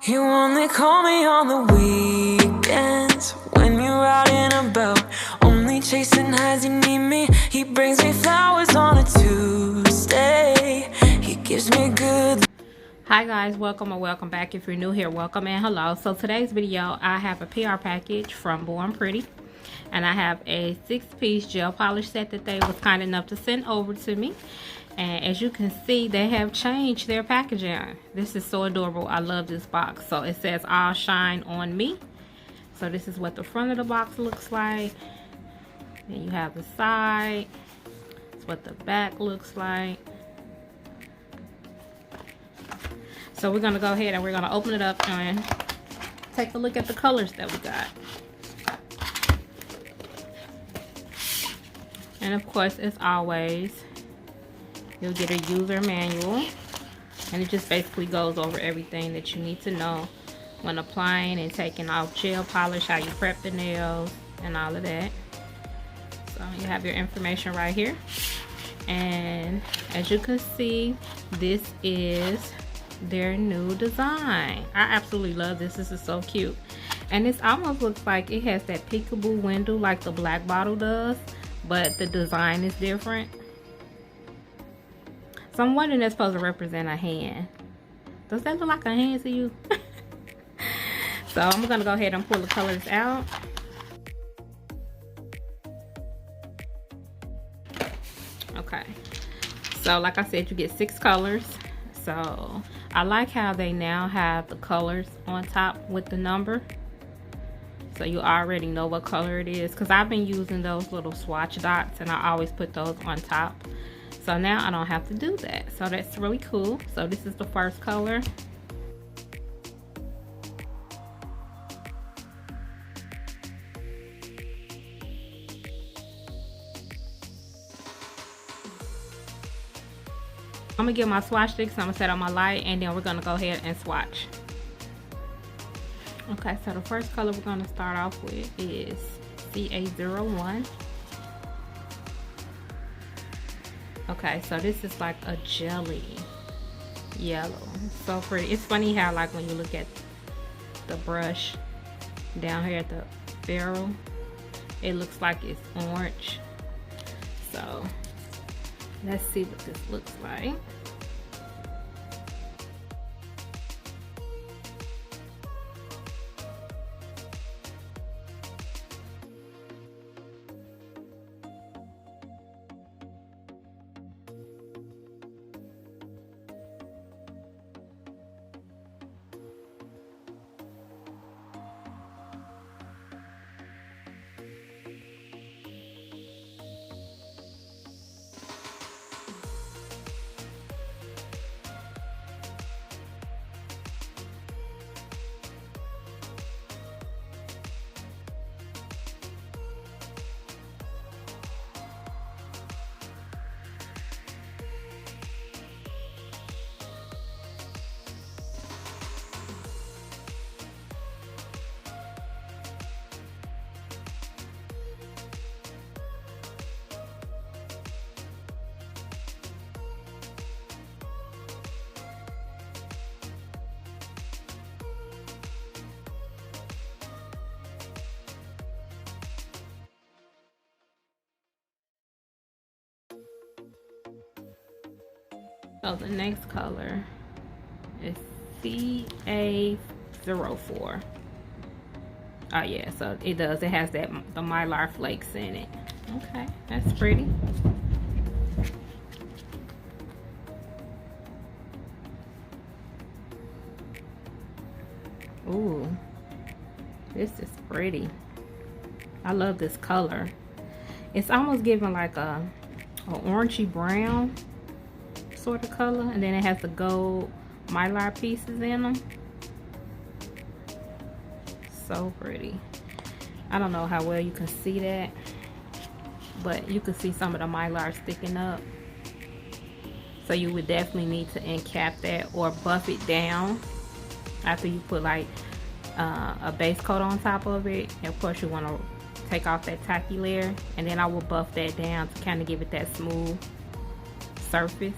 You only call me on the weekends when you're out and about, only chasing highs. You need me. He brings me flowers on a Tuesday. He gives me good. Hi guys, welcome or welcome back. If you're new here, welcome and hello. So today's video, I have a PR package from BuriBuri, and I have a 6-piece gel polish set that they was kind enough to send over to me. And as you can see, they have changed their packaging. This is so adorable. I love this box. So it says "All Shine on Me." So this is what the front of the box looks like. Then you have the side. That's what the back looks like. So we're gonna go ahead and we're gonna open it up and take a look at the colors that we got. And of course, as always, you'll get a user manual, and it just basically goes over everything that you need to know when applying and taking off gel polish, how you prep the nails, and all of that. So you have your information right here. And as you can see, this is their new design. I absolutely love this. This is so cute. And this almost looks like it has that peekaboo window like the black bottle does, but the design is different. So I'm wondering that's supposed to represent a hand. Does that look like a hand to you? So I'm gonna go ahead and pull the colors out. Okay, so like I said, you get 6 colors. So I like how they now have the colors on top with the number, so you already know what color it is, because I've been using those little swatch dots and I always put those on top. So now I don't have to do that. So that's really cool. So this is the first color. I'm gonna get my swatch sticks, I'm gonna set on my light, and then we're gonna go ahead and swatch. Okay, so the first color we're gonna start off with is CA01. Okay, so this is like a jelly yellow. So pretty. It's funny how, like, when you look at the brush down here at the barrel, it looks like it's orange. So let's see what this looks like. So the next color is CA04. Oh yeah, so it does. It has that the mylar flakes in it. Okay, that's pretty. Ooh, this is pretty. I love this color. It's almost giving like a orangey brown sort of color, and then it has the gold mylar pieces in them. So pretty. I don't know how well you can see that, but you can see some of the mylar sticking up. So you would definitely need to encap that or buff it down after you put like a base coat on top of it. And of course you want to take off that tacky layer, and then I will buff that down to kind of give it that smooth surface.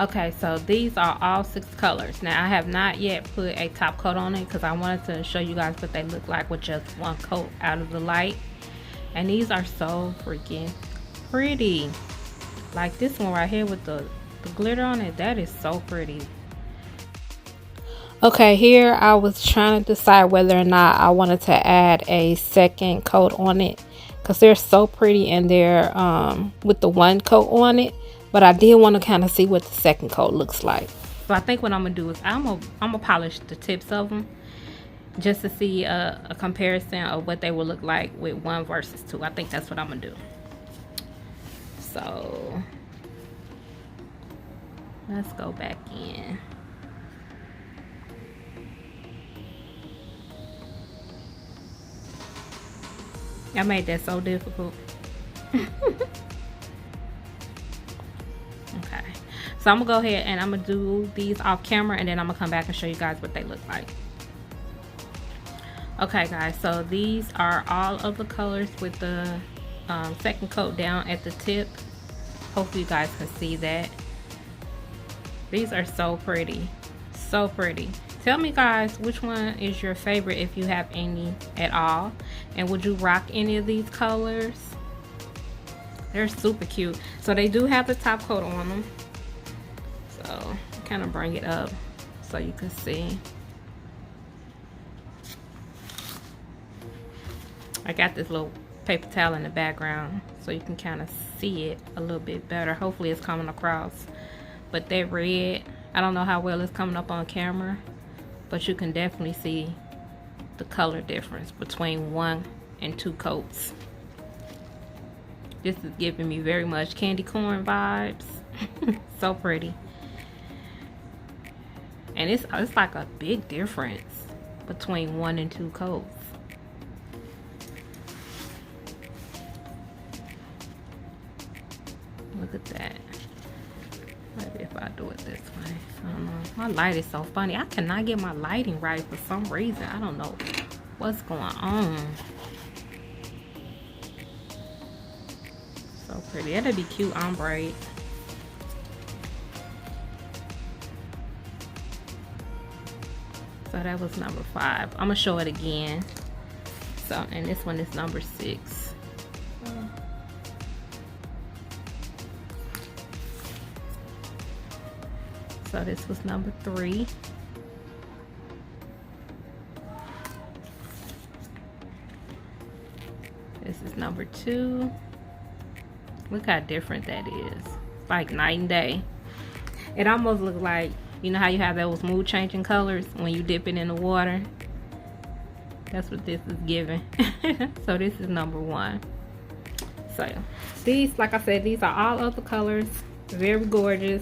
Okay, so these are all 6 colors. Now I have not yet put a top coat on it because I wanted to show you guys what they look like with just one coat out of the light. And these are so freaking pretty. Like this one right here with the glitter on it, that is so pretty. Okay, here I was trying to decide whether or not I wanted to add a second coat on it because they're so pretty and they're with the one coat on it, but I did want to kind of see what the second coat looks like. So I think what I'm gonna do is I'm gonna polish the tips of them just to see a comparison of what they will look like with 1 versus 2. I think that's what I'm gonna do. So let's go back in. I made that so difficult. Okay, so I'm gonna go ahead and I'm gonna do these off camera and then I'm gonna come back and show you guys what they look like. Okay guys, so these are all of the colors with the second coat down at the tip. Hopefully you guys can see that. These are so pretty, so pretty. Tell me guys, which one is your favorite if you have any at all, and would you rock any of these colors? They're super cute. So they do have the top coat on them, so kind of bring it up so you can see. I got this little paper towel in the background so you can kind of see it a little bit better. Hopefully it's coming across. But that red, I don't know how well it's coming up on camera, but you can definitely see the color difference between 1 and 2 coats. This is giving me very much candy corn vibes. So pretty. And it's like a big difference between 1 and 2 coats. Look at that. Maybe if I do it this way. I don't know. My light is so funny. I cannot get my lighting right for some reason. I don't know what's going on. So pretty. That'd be cute ombre. So that was number 5. I'm gonna show it again. So, and this one is number 6. So this was number 3. This is number 2. Look how different that is. It's like night and day. It almost looks like, you know how you have those mood changing colors when you dip it in the water? That's what this is giving. So this is number 1. So these, like I said, these are all of the colors. Very gorgeous.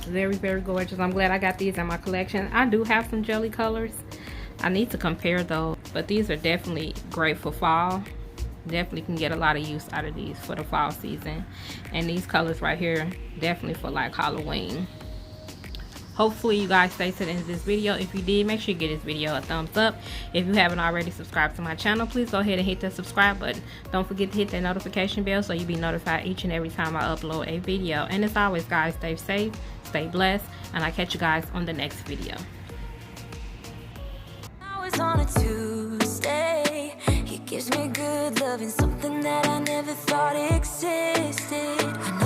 Very, very gorgeous. I'm glad I got these in my collection. I do have some jelly colors. I need to compare those, but these are definitely great for fall. Definitely can get a lot of use out of these for the fall season. And these colors right here, definitely for like Halloween. Hopefully you guys stayed to the end of this video. If you did, make sure you give this video a thumbs up. If you haven't already subscribed to my channel, please go ahead and hit that subscribe button. Don't forget to hit that notification bell so you'll be notified each and every time I upload a video. And as always guys, stay safe, stay blessed, and I'll catch you guys on the next video. I was on a Tuesday. He gives me good loving, something that I never thought existed.